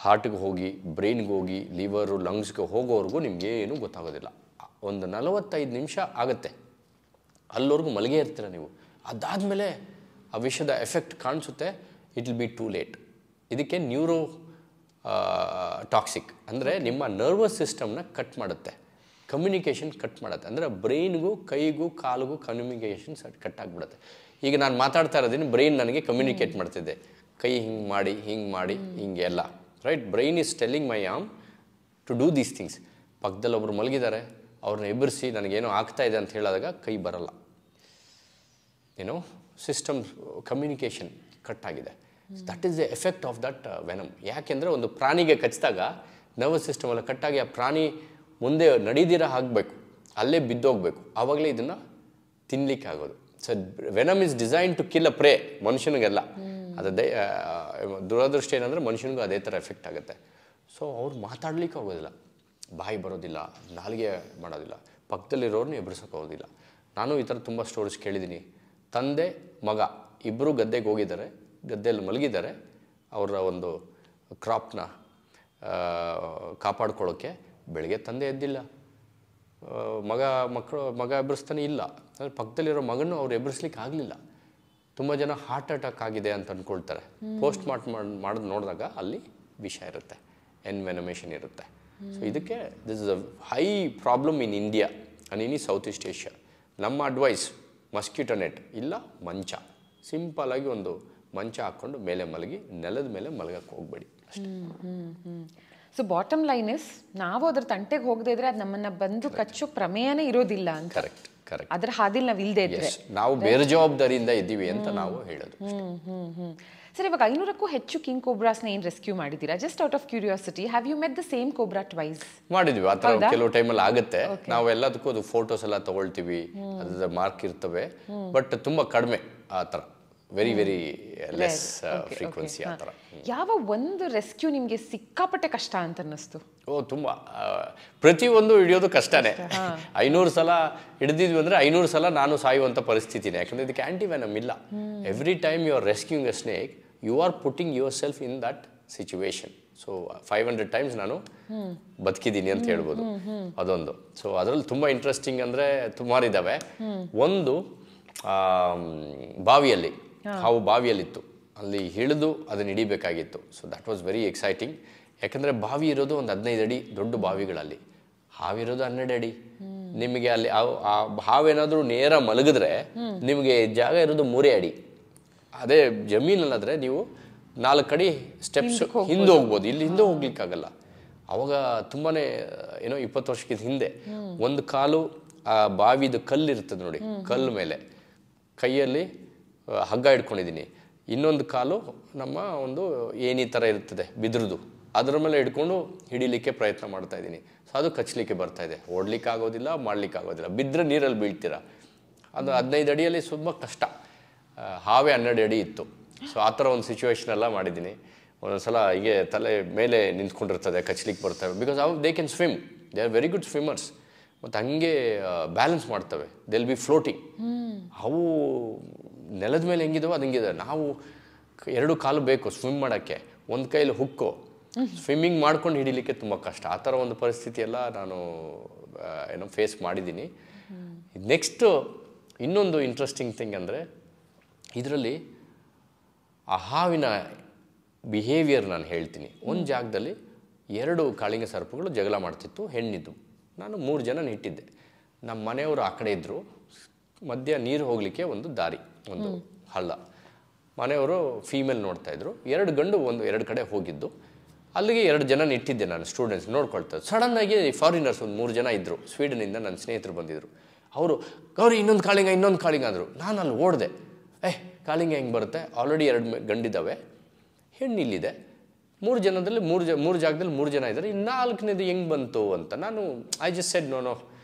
ಹಾರ್ಟ್ಗೆ ಹೋಗಿ, ಬ್ರೈನ್ಗೆ ಹೋಗಿ, ಲಿವರು, ಲಂಗ್ಸ್ಗೆ ಹೋಗೋವರೆಗೂ ನಿಮಗೇನು ಗೊತ್ತಾಗೋದಿಲ್ಲ. ಒಂದು 45 ನಿಮಿಷ ಆಗುತ್ತೆ, ಅಲ್ಲಿವರೆಗೂ ಮಲಗೇ ಇರ್ತೀರ ನೀವು. ಅದಾದಮೇಲೆ ಆ ವಿಷಯದ ಎಫೆಕ್ಟ್ ಕಾಣಿಸುತ್ತೆ. It will be too late. ಇದಕ್ಕೆ ನ್ಯೂರೋ ಟಾಕ್ಸಿಕ್ ಅಂದರೆ ನಿಮ್ಮ ನರ್ವಸ್ ಸಿಸ್ಟಮ್ನ ಕಟ್ ಮಾಡುತ್ತೆ, ಕಮ್ಯುನಿಕೇಷನ್ ಕಟ್ ಮಾಡುತ್ತೆ. ಅಂದರೆ ಬ್ರೈನ್ಗೂ ಕೈಗೂ ಕಾಲಿಗೂ ಕಮ್ಯುನಿಕೇಷನ್ ಕಟ್ ಆಗಿಬಿಡುತ್ತೆ. ಈಗ ನಾನು ಮಾತಾಡ್ತಾ ಇರೋದನ್ನು ಬ್ರೈನ್ ನನಗೆ ಕಮ್ಯುನಿಕೇಟ್ ಮಾಡ್ತಿದ್ದೆ, ಕೈ ಹಿಂಗೆ ಮಾಡಿ ಹಿಂಗೆ ಎಲ್ಲ, right? Brain is telling my arm to do these things. ಪಕ್ಕದಲ್ಲಿ ಒಬ್ಬರು ಮಲಗಿದ್ದಾರೆ, ಅವ್ರನ್ನ ಎಬ್ಬರಿಸಿ ನನಗೇನೋ ಆಗ್ತಾ ಇದೆ ಅಂತ ಹೇಳಿದಾಗ ಕೈ ಬರಲ್ಲ. ಏನೋ ಸಿಸ್ಟಮ್ ಕಮ್ಯುನಿಕೇಷನ್ ಕಟ್ ಆಗಿದೆ. That is the effect of that venom. ಯಾಕೆಂದರೆ ಒಂದು ಪ್ರಾಣಿಗೆ ಕಚ್ಚಿದಾಗ ನರ್ವಸ್ ಸಿಸ್ಟಮ್ ಎಲ್ಲ ಕಟ್ಟಾಗಿ ಆ ಪ್ರಾಣಿ ಮುಂದೆ ನಡೀದಿರ ಆಗಬೇಕು, ಅಲ್ಲೇ ಬಿದ್ದೋಗ್ಬೇಕು, ಆವಾಗಲೇ ಇದನ್ನು ತಿನ್ನಲಿಕ್ಕೆ ಆಗೋದು. So venom is design to kill a prey, ಮನುಷ್ಯನಿಗೆಲ್ಲ. ಅದು ದುರದೃಷ್ಟ ಏನಂದರೆ ಮನುಷ್ಯನಿಗೂ ಅದೇ ಥರ ಎಫೆಕ್ಟ್ ಆಗುತ್ತೆ. ಸೊ ಅವ್ರು ಮಾತಾಡ್ಲಿಕ್ಕೆ ಆಗೋದಿಲ್ಲ, ಬಾಯಿ ಬರೋದಿಲ್ಲ, ನಾಲಿಗೆ ಮಾಡೋದಿಲ್ಲ, ಪಕ್ಕದಲ್ಲಿರೋರ್ನ ಎಬ್ಬಿಸೋಕ್ಕೋಗೋದಿಲ್ಲ. ನಾನು ಈ ಥರ ತುಂಬ ಸ್ಟೋರೀಸ್ ಕೇಳಿದ್ದೀನಿ. ತಂದೆ ಮಗ ಇಬ್ಬರು ಗದ್ದೆಗೆ ಹೋಗಿದ್ದಾರೆ, ಗದ್ದೆಯಲ್ಲಿ ಮಲಗಿದ್ದಾರೆ. ಅವರ ಒಂದು ಕ್ರಾಪ್ನ ಕಾಪಾಡ್ಕೊಳ್ಳೋಕ್ಕೆ ಬೆಳಗ್ಗೆ ತಂದೆ ಎದ್ದಿಲ್ಲ, ಮಗ ಎಬ್ಬರಿಸ್ತಾನೆ ಇಲ್ಲ. ಅಂದರೆ ಪಕ್ಕದಲ್ಲಿರೋ ಮಗನೂ ಅವ್ರು ಎಬ್ಬರಿಸ್ಲಿಕ್ಕೆ ಆಗಲಿಲ್ಲ. ತುಂಬ ಜನ ಹಾರ್ಟ್ ಅಟ್ಯಾಕ್ ಆಗಿದೆ ಅಂತ ಅಂದ್ಕೊಳ್ತಾರೆ. ಪೋಸ್ಟ್ ಮಾಡೋದು ನೋಡಿದಾಗ ಅಲ್ಲಿ ವಿಷ ಇರುತ್ತೆ, ಎನ್ವೆನಮೇಷನ್ ಇರುತ್ತೆ. ಸೊ ಇದಕ್ಕೆ this is a high problem in India and in south East Asia. ನಮ್ಮ ಅಡ್ವೈಸ್ ಮಸ್ಕಿಟೋ ನೆಟ್ ಇಲ್ಲ ಮಂಚ, ಸಿಂಪಲಾಗಿ ಒಂದು ಮಂಚ ಹಾಕ್ಕೊಂಡು ಮೇಲೆ ಮಲಗಿ, ನೆಲದ ಮೇಲೆ ಮಲಗಕ್ಕೆ ಹೋಗಬೇಡಿ ಅಷ್ಟೇ. ಸೊ ಬಾಟಮ್ ಲೈನ್ ಇಸ್, ನಾವು ಅದ್ರ ತಂಟೆಗೆ ಹೋಗದೇ ಇದ್ರೆ ಅದು ನಮ್ಮನ್ನ ಬಂದು ಕಚ್ಚೋ ಪ್ರಮೇಯನೇ ಇರೋದಿಲ್ಲ ಅಂತ. ಕರೆಕ್ಟ್. ಅದ್ರ ಹಾದಿಲ್ ನಾವು ಇಲ್ಲದೆ ಇದ್ರೆ ನಾವು ಬೇರೆ ಜವಾಬ್ದಾರಿಯಿಂದ ಇದ್ದೀವಿ ಅಂತ ನಾವು ಹೇಳೋದು. ಸರ್, ಇವಾಗ 500ಕ್ಕೂ ಹೆಚ್ಚು ಕಿಂಗ್ ಕೋಬ್ರಾಸ್ನ ಏನು ರೆಸ್ಕ್ಯೂ ಮಾಡಿದ್ದೀರಾ? Just out of curiosity, have you met the same cobra twice? ಮಾಡಿದ್ವಿ. ಆ ಥರ ಕೆಲವು ಟೈಮಲ್ಲಿ ಆಗುತ್ತೆ. ನಾವು ಎಲ್ಲದಕ್ಕೂ ಅದು ಫೋಟೋಸ್ ಎಲ್ಲ ತಗೊಳ್ತೀವಿ, ಅದ್ರ ಮಾರ್ಕ್ ಇರ್ತವೆ, ಬಟ್ ತುಂಬ ಕಡಿಮೆ ಆ ಥರ, ವೆರಿ ವೆರಿ ಲೆಸ್ ಫ್ರೀಕ್ವೆನ್ಸಿ ಆ ಥರ. ಯಾವ ಒಂದು ರೆಸ್ಕ್ಯೂ ನಿಮಗೆ ಸಿಕ್ಕಾಪಟ್ಟೆ ಕಷ್ಟ ಅಂತ ಅನ್ನಿಸ್ತು? ತುಂಬ ಪ್ರತಿಯೊಂದು ಹಿಡಿಯೋದು ಕಷ್ಟನೇ. 500 ಸಲ ಹಿಡಿದಿದ್ವಿ ಅಂದರೆ 500 ಸಲ ನಾನು ಸಾಯುವಂಥ ಪರಿಸ್ಥಿತಿನೇ. ಯಾಕಂದರೆ ಇದಕ್ಕೆ ಆ್ಯಂಟಿವೆನಮ್ ಇಲ್ಲ. Every time you are rescuing a snake, you are putting yourself in that situation. So 500 times ನಾನು ಬದುಕಿದ್ದೀನಿ ಅಂತ ಹೇಳ್ಬೋದು. ಅದೊಂದು. ಸೊ ಅದರಲ್ಲಿ ತುಂಬ ಇಂಟ್ರೆಸ್ಟಿಂಗ್ ಅಂದರೆ ಸುಮಾರಿದ್ದಾವೆ. ಒಂದು ಬಾವಿಯಲ್ಲಿ, ಹಾವು ಬಾವಿಯಲ್ಲಿತ್ತು, ಅಲ್ಲಿ ಹಿಡಿದು ಅದನ್ನು ಹಿಡಿಬೇಕಾಗಿತ್ತು. So that was very exciting. ಯಾಕಂದರೆ ಬಾವಿ ಇರೋದು ಒಂದು 15 ಅಡಿ ದೊಡ್ಡ ಬಾವಿಗಳಲ್ಲಿ, ಹಾವಿರೋದು 12 ಅಡಿ. ನಿಮಗೆ ಅಲ್ಲಿ ಆ ಹಾವೇನಾದರೂ ನೇರ ಮಲಗಿದ್ರೆ ನಿಮಗೆ ಜಾಗ ಇರೋದು 3 ಅಡಿ. ಅದೇ ಜಮೀನಲ್ಲಾದರೆ ನೀವು 4 ಅಡಿ ಸ್ಟೆಪ್ಸ್ ಹಿಂದೆ ಹೋಗ್ಬೋದು, ಇಲ್ಲಿ ಹಿಂದೆ ಹೋಗ್ಲಿಕ್ಕಾಗಲ್ಲ. ಅವಾಗ ತುಂಬಾ 20 ವರ್ಷಕ್ಕಿಂತ ಹಿಂದೆ ಒಂದು ಕಾಲು ಆ ಬಾವಿದು ಕಲ್ಲು ಇರ್ತದೆ ನೋಡಿ, ಕಲ್ಲು ಮೇಲೆ ಕೈಯಲ್ಲಿ ಹಗ್ಗ ಹಿಡ್ಕೊಂಡಿದ್ದೀನಿ, ಇನ್ನೊಂದು ಕಾಲು ನಮ್ಮ ಒಂದು ಏನಿ ಥರ ಇರ್ತದೆ ಬಿದ್ರದು, ಅದರ ಮೇಲೆ ಹಿಡ್ಕೊಂಡು ಹಿಡಿಲಿಕ್ಕೆ ಪ್ರಯತ್ನ ಮಾಡ್ತಾ ಇದ್ದೀನಿ. ಸೊ ಅದು ಕಚ್ಚಲಿಕ್ಕೆ ಬರ್ತಾ ಇದೆ, ಓಡ್ಲಿಕ್ಕೆ ಆಗೋದಿಲ್ಲ, ಮಾಡ್ಲಿಕ್ಕೆ ಆಗೋದಿಲ್ಲ. ಬಿದ್ದರೆ ನೀರಲ್ಲಿ ಬೀಳ್ತೀರ. ಅದು 15 ಅಡಿಯಲ್ಲಿ ತುಂಬ ಕಷ್ಟ. ಹಾವೇ 12 ಅಡಿ ಇತ್ತು. ಸೊ ಆ ಥರ ಒಂದು ಸಿಚುವೇಶನ್ ಎಲ್ಲ ಮಾಡಿದ್ದೀನಿ. ಒಂದೊಂದ್ಸಲ ಹೀಗೆ ತಲೆ ಮೇಲೆ ನಿಂತ್ಕೊಂಡಿರ್ತದೆ, ಕಚ್ಚಲಿಕ್ಕೆ ಬರ್ತವೆ. Because they can swim, they are very good swimmers. ಮತ್ತು ಹಂಗೆ ಬ್ಯಾಲೆನ್ಸ್ ಮಾಡ್ತವೆ, ದೇ ವಿಲ್ ಬಿ ಫ್ಲೋಟಿಂಗ್. ಅವು ನೆಲದ ಮೇಲೆ ಹೆಂಗಿದಾವೆ ಅದು ಹೆಂಗಿದೆ. ನಾವು 2 ಕಾಲು ಬೇಕು ಸ್ವಿಮ್ ಮಾಡೋಕ್ಕೆ, ಒಂದು ಕೈಯಲ್ಲಿ ಹುಕ್ಕು, ಸ್ವಿಮ್ಮಿಂಗ್ ಮಾಡ್ಕೊಂಡು ಹಿಡಿಲಿಕ್ಕೆ ತುಂಬ ಕಷ್ಟ. ಆ ಥರ ಒಂದು ಪರಿಸ್ಥಿತಿ ಎಲ್ಲ ನಾನು ಫೇಸ್ ಮಾಡಿದ್ದೀನಿ. ನೆಕ್ಸ್ಟು ಇನ್ನೊಂದು ಇಂಟ್ರೆಸ್ಟಿಂಗ್ ಥಿಂಗ್ ಅಂದರೆ, ಇದರಲ್ಲಿ ಆ ಹಾವಿನ ಬಿಹೇವಿಯರ್ ನಾನು ಹೇಳ್ತೀನಿ. ಒಂದು ಜಾಗದಲ್ಲಿ 2 ಕಾಳಿಂಗ ಸರ್ಪಗಳು ಜಗಳ ಮಾಡ್ತಿತ್ತು, ಹೆಣ್ಣಿದ್ದು. ನಾನು 3 ಜನನ ಇಟ್ಟಿದ್ದೆ. ನಮ್ಮ ಮನೆಯವರು ಆ ಕಡೆ ಇದ್ದರು, ಮಧ್ಯ ನೀರು ಹೋಗಲಿಕ್ಕೆ ಒಂದು ದಾರಿ, ಒಂದು ಹಳ್ಳ. ಮನೆಯವರು ಫೀಮೇಲ್ ನೋಡ್ತಾಯಿದ್ರು, 2 ಗಂಡು 2 ಕಡೆ ಹೋಗಿದ್ದು. ಅಲ್ಲಿಗೆ 2 ಜನನ ಇಟ್ಟಿದ್ದೆ ನಾನು, ಸ್ಟೂಡೆಂಟ್ಸ್ ನೋಡ್ಕೊಳ್ತಾರೆ. ಸಡನ್ನಾಗಿ ಫಾರಿನರ್ಸ್ ಒಂದು 3 ಜನ ಇದ್ದರು, ಸ್ವೀಡನಿಂದ ನನ್ನ ಸ್ನೇಹಿತರು ಬಂದಿದ್ದರು. ಅವರು ಗೌರಿ ಇನ್ನೊಂದು ಕಾಳಿಂಗ ಅಂದರು. ನಾನು ಅಲ್ಲಿ ಓಡಿದೆ. ಕಾಳಿಂಗ ಹೆಂಗೆ ಬರುತ್ತೆ, ಆಲ್ರೆಡಿ 2 ಗಂಡಿದ್ದಾವೆ, ಹೆಣ್ಣು ಇಲ್ಲಿದೆ. 3 ಜನದಲ್ಲಿ 3 ಜಾಗದಲ್ಲಿ 3 ಜನ ಇದ್ದಾರೆ, ಇನ್ನು 4ನೇದು ಹೆಂಗೆ ಬಂತು ಅಂತ ನಾನು I just said no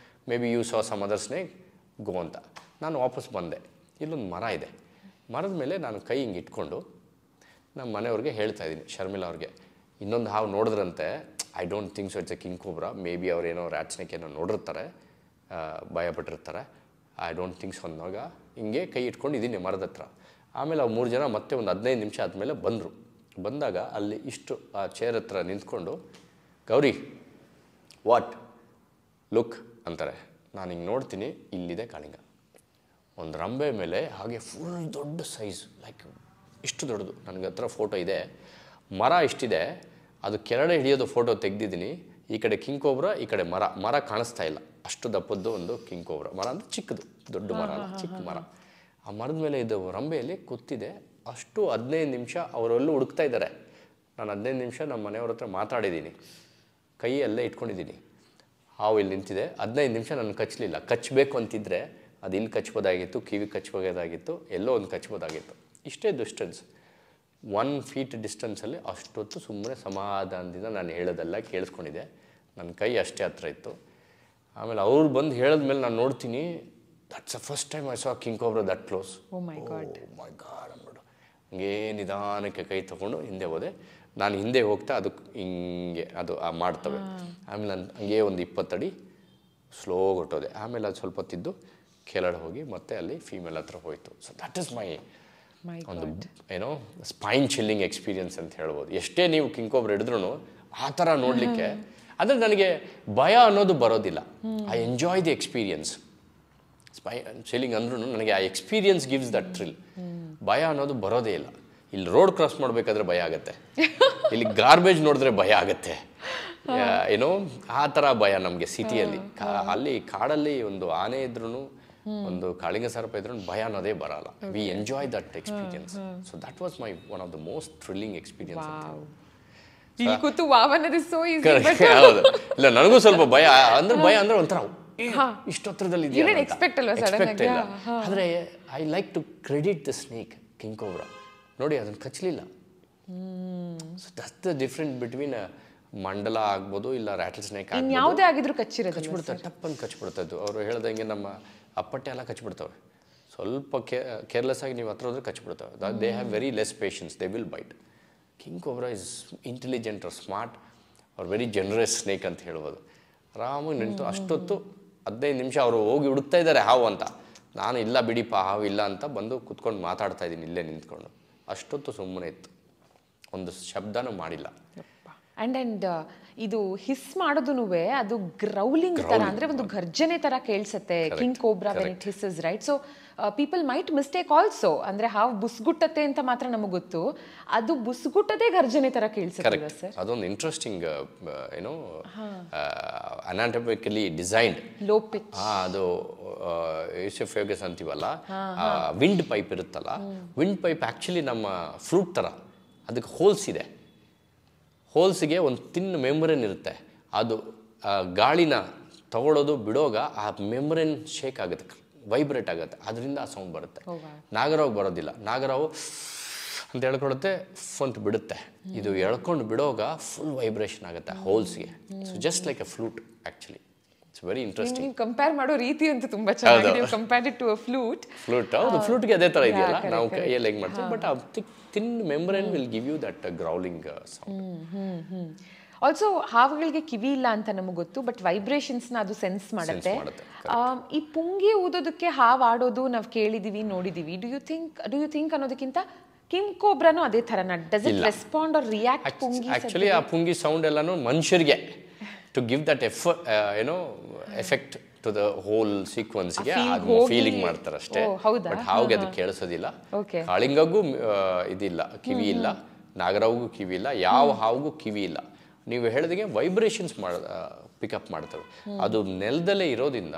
maybe you saw some other snake go ಅಂತ. ನಾನು ವಾಪಸ್ ಬಂದೆ. ಇಲ್ಲೊಂದು ಮರ ಇದೆ, ಮರದ ಮೇಲೆ ನಾನು ಕೈ ಹಿಂಗೆ ಇಟ್ಕೊಂಡು ನಮ್ಮ ಮನೆಯವ್ರಿಗೆ ಹೇಳ್ತಾ ಇದ್ದೀನಿ, ಶರ್ಮಿಳಾ ಅವ್ರಿಗೆ, ಇನ್ನೊಂದು ಹಾವು ನೋಡಿದ್ರಂತೆ, I don't think so it's a king cobra, maybe ಅವ್ರೇನೋ ರ್ಯಾಟ್ ಸ್ನೇಕ್ ಏನೋ ನೋಡಿರ್ತಾರೆ, ಭಯಪಟ್ಟಿರ್ತಾರೆ, ಐ ಡೋಂಟ್ ಥಿಂಕ್ ಸೊ ಅಂದಾಗ ಹಿಂಗೆ ಕೈ ಇಟ್ಕೊಂಡಿದ್ದೀನಿ ಮರದ ಹತ್ರ. ಆಮೇಲೆ ಅವ್ರು 3 ಜನ ಮತ್ತೆ ಒಂದು 15 ನಿಮಿಷ ಆದಮೇಲೆ ಬಂದರು. ಬಂದಾಗ ಅಲ್ಲಿ ಇಷ್ಟು ಆ ಚೇರ್ ಹತ್ರ ನಿಂತ್ಕೊಂಡು, ಗೌರಿ ವಾಟ್ ಲುಕ್ ಅಂತಾರೆ. ನಾನು ಹಿಂಗೆ ನೋಡ್ತೀನಿ, ಇಲ್ಲಿದೆ ಕಾಳಿಂಗ, ಒಂದು ರಂಬೆ ಮೇಲೆ ಹಾಗೆ ಫುಲ್ ದೊಡ್ಡ ಸೈಜ್, ಲೈಕ್ ಇಷ್ಟು ದೊಡ್ಡದು. ನನಗೆ ಹತ್ರ ಫೋಟೋ ಇದೆ, ಮರ ಇಷ್ಟಿದೆ, ಅದು ಕೆಳಗಡೆ ಹಿಡಿಯೋದು ಫೋಟೋ ತೆಗೆದಿದ್ದೀನಿ. ಈ ಕಡೆ ಕಿಂಗ್ ಕೋಬ್ರಾ, ಈ ಕಡೆ ಮರ ಕಾಣಿಸ್ತಾ ಇಲ್ಲ, ಅಷ್ಟು ದಪ್ಪದ್ದು ಒಂದು ಕಿಂಗ್ ಕೋಬ್ರಾ. ಮರ ಅಂದರೆ ಚಿಕ್ಕದು, ದೊಡ್ಡ ಮರ ಅಲ್ಲ, ಚಿಕ್ಕ ಮರ. ಆ ಮರದ ಮೇಲೆ ಇದು ರಂಬೆಯಲ್ಲಿ ಕೂತಿದೆ. ಅಷ್ಟು 15 ನಿಮಿಷ ಅವರೆಲ್ಲೂ ಹುಡುಕ್ತಾ ಇದ್ದಾರೆ. ನಾನು 15 ನಿಮಿಷ ನಮ್ಮ ಮನೆಯವ್ರ ಹತ್ರ ಮಾತಾಡಿದ್ದೀನಿ, ಕೈ ಅಲ್ಲೇ ಇಟ್ಕೊಂಡಿದ್ದೀನಿ. ಹಾವು ಇಲ್ಲಿ ನಿಂತಿದೆ. 15 ನಿಮಿಷ ನನ್ನ ಕಚ್ಚಲಿಲ್ಲ. ಕಚ್ಚಬೇಕು ಅಂತಿದ್ರೆ ಅದು ಇಲ್ಲಿ ಕಚ್ಬೋದಾಗಿತ್ತು, ಕಿವಿ ಕಚ್ಬೋದಾಗಿತ್ತು, ಎಲ್ಲೋ ಒಂದು ಕಚ್ಬೋದಾಗಿತ್ತು. ಇಷ್ಟೇ ಡಿಸ್ಟೆನ್ಸ್, 1 ಫೀಟ್ ಡಿಸ್ಟೆನ್ಸಲ್ಲಿ ಅಷ್ಟೊತ್ತು ಸುಮ್ಮನೆ ಸಮಾಧಾನದಿಂದ ನಾನು ಹೇಳೋದೆಲ್ಲ ಕೇಳಿಸ್ಕೊಂಡಿದ್ದೆ. ನನ್ನ ಕೈ ಅಷ್ಟೇ ಹತ್ರ ಇತ್ತು. ಆಮೇಲೆ ಅವ್ರು ಬಂದು ಹೇಳಿದ್ಮೇಲೆ ನಾನು ನೋಡ್ತೀನಿ, that's the first time I saw king cobra that close. Oh my god ಅಂದ್ಬಿಟ್ಟು ಹಂಗೇ ನಿಧಾನಕ್ಕೆ ಕೈ ತೊಗೊಂಡು ಹಿಂದೆ ಹೋದೆ. ನಾನು ಹಿಂದೆ ಹೋಗ್ತಾ ಅದು ಹಿಂಗೆ ಅದು ಮಾಡ್ತವೆ. ಆಮೇಲೆ ನಾನು ಹಂಗೆ ಒಂದು 20 ಅಡಿ ಸ್ಲೋ ಹೊಟ್ಟೋದೆ. ಆಮೇಲೆ ಅದು ಸ್ವಲ್ಪ ಹೊತ್ತಿದ್ದು ಕೆಳಗಡೆ ಹೋಗಿ ಮತ್ತೆ ಅಲ್ಲಿ ಫೀಮೇಲ್ ಹತ್ರ ಹೋಯಿತು. ಸೊ ದಟ್ ಇಸ್ ಮೈ ಒಂದು ಏನೋ ಸ್ಪೈನ್ ಚಿಲ್ಲಿಂಗ್ ಎಕ್ಸ್ಪೀರಿಯನ್ಸ್ ಅಂತ ಹೇಳ್ಬೋದು. ಎಷ್ಟೇ ನೀವು ಕಿಂಗ್ ಕೋಬ್ರಾ ಹಿಡಿದ್ರೂ ಆ ಥರ ನೋಡಲಿಕ್ಕೆ, ಅಂದರೆ ನನಗೆ ಭಯ ಅನ್ನೋದು ಬರೋದಿಲ್ಲ. I enjoy the experience. Spine chilling ಅಂದ್ರೂ ನನಗೆ ಆ ಎಕ್ಸ್ಪೀರಿಯನ್ಸ್ ಗಿವ್ಸ್ ದಟ್ ಥ್ರಿಲ್. ಭಯ ಅನ್ನೋದು ಬರೋದೇ ಇಲ್ಲ. ಇಲ್ಲಿ ರೋಡ್ ಕ್ರಾಸ್ ಮಾಡಬೇಕಾದ್ರೆ ಭಯ ಆಗುತ್ತೆ, ಇಲ್ಲಿ ಗಾರ್ಬೇಜ್ ನೋಡಿದ್ರೆ ಭಯ ಆಗುತ್ತೆ, ಏನೋ ಆ ಥರ ಭಯ ನಮಗೆ ಸಿಟಿಯಲ್ಲಿ. ಅಲ್ಲಿ ಕಾಡಲ್ಲಿ ಒಂದು ಆನೆ ಇದ್ರೂ ಒಂದು ಕಾಳಿಂಗ ಸರ್ಪ ಇದ್ರೂ ಭಯ ಅನ್ನೋದೇ ಬರಲ್ಲ. V enjoy that experience. So that was my one of the most thrilling experience. ಹೌದು, ಇಲ್ಲ ನನಗೂ ಸ್ವಲ್ಪ ಭಯ ಅಂದ್ರೆ ಒಂಥರ ಇಷ್ಟೊತ್ತರದಲ್ಲಿ ಎಕ್ಸ್ಪೆಕ್ಟ್ ಇಲ್ಲ. ಆದರೆ I like to credit the snake king cobra. ನೋಡಿ ಅದನ್ನು ಕಚ್ಚಲಿಲ್ಲ. So that's the different between ಮಂಡಲ ಆಗ್ಬೋದು ಇಲ್ಲ ರ್ಯಾಟಲ್ ಸ್ನೇಕ್ ಯಾವುದೇ ಆಗಿದ್ರು ಕಚ್ಚಿಬಿಡ್ತಾರೆ, ಟಪ್ಪನ್ನು ಕಚ್ಚಿಬಿಡ್ತದ್ದು. ಅವರು ಹೇಳ್ದಂಗೆ ನಮ್ಮ ಅಪ್ಪಟ್ಟೆ ಎಲ್ಲ ಕಚ್ಚಿಬಿಡ್ತವೆ. ಸ್ವಲ್ಪ ಕೇರ್ಲೆಸ್ ಆಗಿ ನೀವು ಹತ್ರ ಹೋದ್ರೆ ಕಚ್ಚಿಬಿಡ್ತವೆ. They have very less patience, they will bite. King cobra is intelligent or smart or very generous snake ಅಂತ ಹೇಳ್ಬೋದು. ಆರಾಮಾಗಿ ನಿಂತು ಅಷ್ಟೊತ್ತು 15 ನಿಮಿಷ ಅವರು ಹೋಗಿ ಹುಡುಕ್ತಾ ಇದ್ದಾರೆ ಹಾವು ಅಂತ. ನಾನು ಇಲ್ಲ ಬಿಡಿಪ್ಪ ಹಾವು ಇಲ್ಲ ಅಂತ ಬಂದು ಕುತ್ಕೊಂಡು ಮಾತಾಡ್ತಾ ಇದ್ದೀನಿ ಇಲ್ಲೇ ನಿಂತ್ಕೊಂಡು. ಅಷ್ಟೊತ್ತು ಸುಮ್ಮನೆ ಇತ್ತು, ಒಂದು ಶಬ್ದನೂ ಮಾಡಿಲ್ಲ. ಅಂಡ್ ಇದು ಹಿಸ್ ಮಾಡೋದೂ ಅದು ಗ್ರೌಲಿಂಗ್ ತರ, ಅಂದ್ರೆ ಒಂದು ಗರ್ಜನೆ ತರ ಕೇಳಿಸುತ್ತೆ king cobra when it hisses, right? So people might mistake also. ಅಂದ್ರೆ ಹಾವು ಬುಸ್ಗುಟ್ಟತ್ತೆ ಅಂತ ಮಾತ್ರ ನಮಗೆ ಗೊತ್ತು, ಅದು ಬುಸ್ಗುಟ್ಟದೇ ಗರ್ಜನೆ ತರ ಕೇಳಿಸುತ್ತೆ ಸರ್. ಅದೊಂದು ಇಂಟ್ರೆಸ್ಟಿಂಗ್ ಏನೋ ಅನಾಟಮಿಕಲಿ ಡಿಸೈನ್ಡ್ ಲೋ ಪಿಚ್. ಅದು ಯೂಸೆಫೇಗಸ್ ಅಂತೀವಲ್ಲ, ವಿಂಡ್ ಪೈಪ್ ಇರುತ್ತಲ್ಲ, ವಿಂಡ್ ಪೈಪ್ ಆ್ಯಕ್ಚುಲಿ ನಮ್ಮ ಫ್ಲೂಟ್ ಥರ, ಅದಕ್ಕೆ ಹೋಲ್ಸ್ ಇದೆ. ಹೋಲ್ಸಿಗೆ ಒಂದು ತಿನ್ ಮೆಂಬ್ರೇನ್ ಇರುತ್ತೆ. ಅದು ಗಾಳಿನ ತಗೊಳ್ಳೋದು ಬಿಡೋಗ ಆ ಮೆಂಬ್ರೇನ್ ಶೇಕ್ ಆಗುತ್ತೆ, ವೈಬ್ರೇಟ್ ಆಗುತ್ತೆ, ಅದರಿಂದ ಆ ಸೌಂಡ್ ಬರುತ್ತೆ. ನಾಗರಾವ್ ಬರೋದಿಲ್ಲ. ನಾಗರಾವು ಅಂತ ಹೇಳ್ಕೊಳುತ್ತೆ, ಫಂಟ್ ಬಿಡುತ್ತೆ. ಇದು ಎಳ್ಕೊಂಡು ಬಿಡೋಗ ಫುಲ್ ವೈಬ್ರೇಷನ್ ಆಗುತ್ತೆ ಹೋಲ್ಸ್ಗೆ. So just like a flute actually. It's very interesting. ನೀವು ಕಂಪೇರ್ ಮಾಡೋ ರೀತಿ ಅಂತೂ ತುಂಬಾ ಚೆನ್ನಾಗಿದೆ. ನೀವು compare it to a flute. ಹೌದು, ಫ್ಲೂಟ್ಗೆ ಅದೇ ಥರ ಇದೆಯಲ್ಲ, ನಾವು ಕೈಯಲ್ಲಿ ಹೆಂಗೆ ಮಾಡ್ತೀವಿ, ಬಟ್ ಆ thin membrane will give you that growling sound. Also ಹಾವುಗಳಿಗೆ ಕಿವಿ ಇಲ್ಲ ಅಂತ ನಮಗೆ ಗೊತ್ತು, ಬಟ್ ವೈಬ್ರೇಷನ್ಸ್ನ ಅದು ಸೆನ್ಸ್ ಮಾಡುತ್ತೆ. ಈ ಪುಂಗಿ ಊದೋದಕ್ಕೆ ಹಾವು ಆಡೋದು ನಾವು ಕೇಳಿದೀವಿ, ನೋಡಿದೀವಿ. ಡು ಯು ಥಿಂಕ್ ಅನ್ನೋದಕ್ಕಿಂತ ಕಿಂಗ್ ಕೋಬ್ರಾನು ಅದೇ ಥರನ? Does it respond or react? ಪುಂಗಿ ಆಕ್ಚುಲಿ ಆ ಪುಂಗಿ ಸೌಂಡ್ ಎಲ್ಲಾನು ಮನುಷ್ಯರಿಗೆ to give that effect to the whole ಸೀಕ್ವೆನ್ಸ್ಗೆ ಫೀಲಿಂಗ್ ಮಾಡ್ತಾರೆ ಅಷ್ಟೇ. ಬಟ್ ಹಾವಿಗೆ ಅದು ಕೇಳಿಸೋದಿಲ್ಲ. ಕಾಳಿಂಗಗೂ ಇದಿಲ್ಲ, ಕಿವಿ ಇಲ್ಲ. ನಾಗರಾವ್ಗೂ ಕಿವಿ ಇಲ್ಲ. ಯಾವ ಹಾವಿಗೂ ಕಿವಿ ಇಲ್ಲ. ನೀವು ಹೇಳಿದಾಗೆ ವೈಬ್ರೇಷನ್ಸ್ ಪಿಕಪ್ ಮಾಡ್ತವೆ. ಅದು ನೆಲದಲ್ಲೇ ಇರೋದ್ರಿಂದ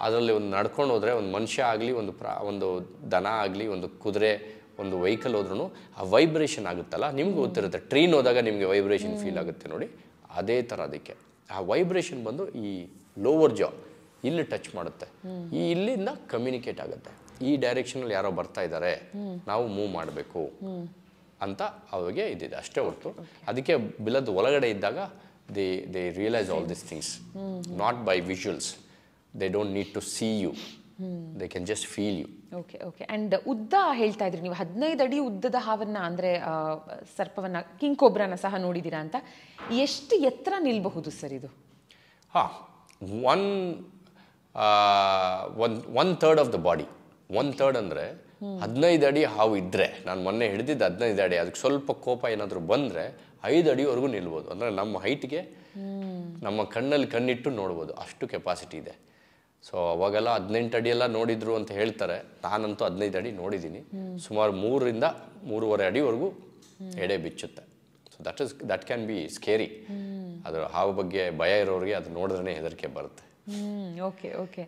ಅದರಲ್ಲಿ ಒಂದು ನಡ್ಕೊಂಡು ಹೋದರೆ, ಒಂದು ಮನುಷ್ಯ ಆಗಲಿ, ಒಂದು ದನ ಆಗಲಿ, ಒಂದು ಕುದುರೆ, ಒಂದು ವೆಹಿಕಲ್ ಹೋದ್ರೂ ಆ ವೈಬ್ರೇಷನ್ ಆಗುತ್ತಲ್ಲ, ನಿಮ್ಗೆ ಗೊತ್ತಿರುತ್ತೆ. ಟ್ರೈನ್ ಹೋದಾಗ ನಿಮಗೆ ವೈಬ್ರೇಷನ್ ಫೀಲ್ ಆಗುತ್ತೆ ನೋಡಿ, ಅದೇ ಥರ ಅದಕ್ಕೆ ಆ ವೈಬ್ರೇಷನ್ ಬಂದು ಈ ಲೋವರ್ ಜಾ ಇಲ್ಲಿ ಟಚ್ ಮಾಡುತ್ತೆ. ಈ ಇಲ್ಲಿಂದ ಕಮ್ಯುನಿಕೇಟ್ ಆಗುತ್ತೆ. ಈ ಡೈರೆಕ್ಷನಲ್ಲಿ ಯಾರೋ ಬರ್ತಾ ಇದ್ದಾರೆ, ನಾವು ಮೂವ್ ಮಾಡಬೇಕು ಅಂತ ಅವಾಗೆ ಇದಿದೆ ಅಷ್ಟೇ ಹೊರತು. ಅದಕ್ಕೆ ಬಿಲದ ಒಳಗಡೆ ಇದ್ದಾಗ they realize all this things not by visuals. They don't need to see you, they can just feel you. Okay okay. And ಉದ್ದ ಹೇಳ್ತಾ ಇದ್ರಿ ನೀವು, 15 ಅಡಿ ಉದ್ದದ ಹಾವನ್ನ, ಅಂದರೆ ಸರ್ಪವನ್ನ, ಕಿಂಗ್ ಕೋಬ್ರಾನ ಸಹ ನೋಡಿದ್ದೀರಾ ಅಂತ. ಎಷ್ಟು ಎತ್ತರ ನಿಲ್ಬಹುದು ಸರ್ ಇದು? One third of the body. 1/3 ಅಂದರೆ 15 ಅಡಿ ಹಾವು ಇದ್ದರೆ, ನಾನು ಮೊನ್ನೆ ಹಿಡಿದಿದ್ದು 15 ಅಡಿ, ಅದಕ್ಕೆ ಸ್ವಲ್ಪ ಕೋಪ ಏನಾದರೂ ಬಂದರೆ 5 ಅಡಿವರೆಗೂ ನಿಲ್ಬೋದು. ಅಂದರೆ ನಮ್ಮ ಹೈಟ್ಗೆ ನಮ್ಮ ಕಣ್ಣಲ್ಲಿ ಕಣ್ಣಿಟ್ಟು ನೋಡ್ಬೋದು, ಅಷ್ಟು ಕೆಪಾಸಿಟಿ ಇದೆ. ಸೊ ಅವಾಗೆಲ್ಲ 18 ಅಡಿಯೆಲ್ಲ ನೋಡಿದ್ರು ಅಂತ ಹೇಳ್ತಾರೆ. ನಾನಂತೂ 15 ಅಡಿ ನೋಡಿದ್ದೀನಿ. ಸುಮಾರು 3ರಿಂದ 3.5 ಅಡಿವರೆಗೂ ಎಡೆ ಬಿಚ್ಚುತ್ತೆ. So that can be scary. ಅದರ ಹಾವು ಬಗ್ಗೆ ಭಯ ಇರೋರಿಗೆ ಅದು ನೋಡಿದ್ರೆ ಹೆದರಿಕೆ ಬರುತ್ತೆ. Okay okay.